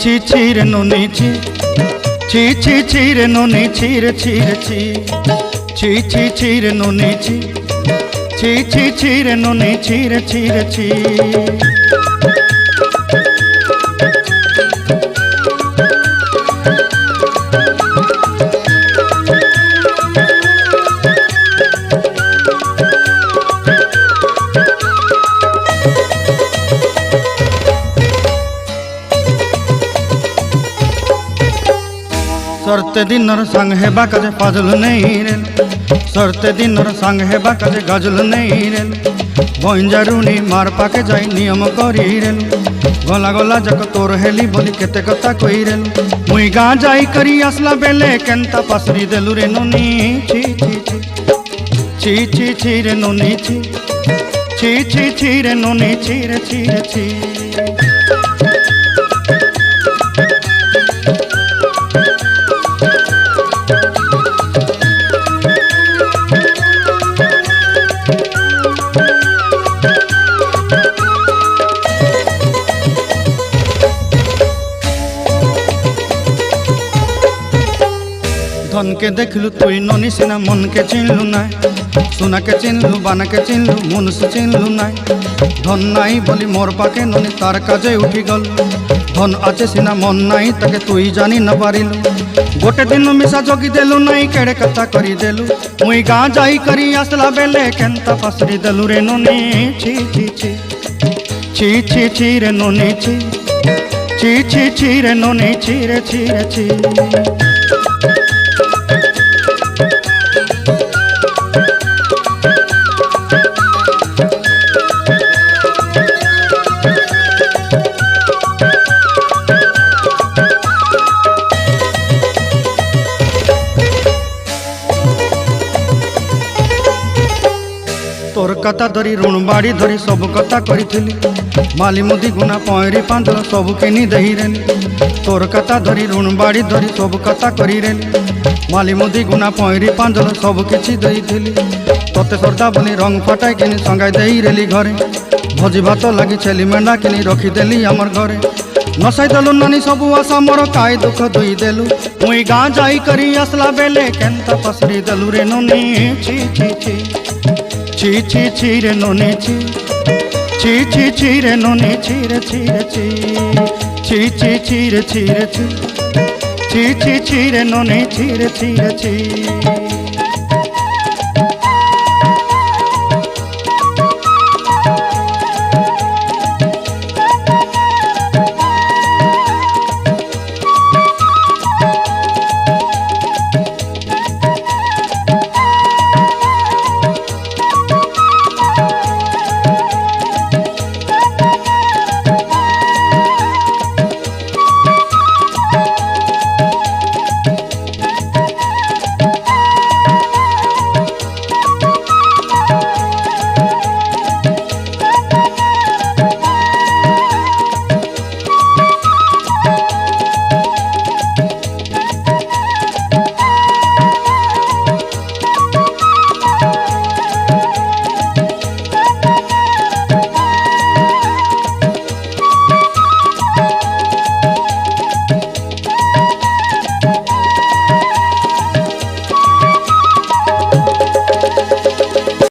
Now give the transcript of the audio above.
ছি ছি রে ননি ছি ছি ছি ছি রে ননি ছি রে ছি রে ছি ছি ছি ছি রে ননি ছি ছি ছি ছি রে ননি ছি রে ছি রে ছি। सरते दिनर संग हेबा काजे फाजल नहीं रेल सरते दिनर संग हेबा काजे गजल नहीं रेल बंजारुनी मार पाके जाई नियम करी रेल गला गला जक तोर हेली बोली केते कथा कई रेल मुई गाँ जाई करी आसला बेले केंता पासरी देलु रे नोनी छी छी छी छी छी छी रे नोनी छी छी छी छी रे नोनी छी रे छी रे छी। धन के देखलु तुई ननी सिना मन के चिन्हलु नाय सुना के चिन्हलु बाना के चिन्हलु मन से चिन्हलु नाय धन नाई बोली मोर पाके ननी तार काजे उठी गल धन आचे सिना मन नाई ताके तुई जानी न पारिलु गोटे दिन मिसा जोगी देलु नाई केड़े कथा करी देलु मुई गाँ जाई करी आसला बेले केंता पासरी देलु रे ननी छी छी छी छी छी छी रे ननी छी छी छी छी रे ननी छी रे छी रे छी। तोर कथा धरी ऋण बाड़ी धरी सब कथा करी माली मुदी गुना पहरी पांदल सब किनी दही रेली तोर कथा धरी ऋण बाड़ी धरी सब कथा करी रेली माली मुदी गुना पहरी पांदल सब किछि दही थी तोते सरदा बोली रंग फटाई किनी संगाई दही रेली घरे भोजी भात लगी छेली मेंढा किनी रखीदेली आमर घरे नसाई देलु नानी सबू आशा मोर काय दुख दुई देलु मुई गाँ जाई करी आसला बेले केंता पसरी देलु रे ननी छी छी छी छी छी छी रे ननी छी छी छी छी रे ननी छी रे छी रे छी छी छी छी रे छी रे छी छी छी छी रे ननी छी रे छी रे छी।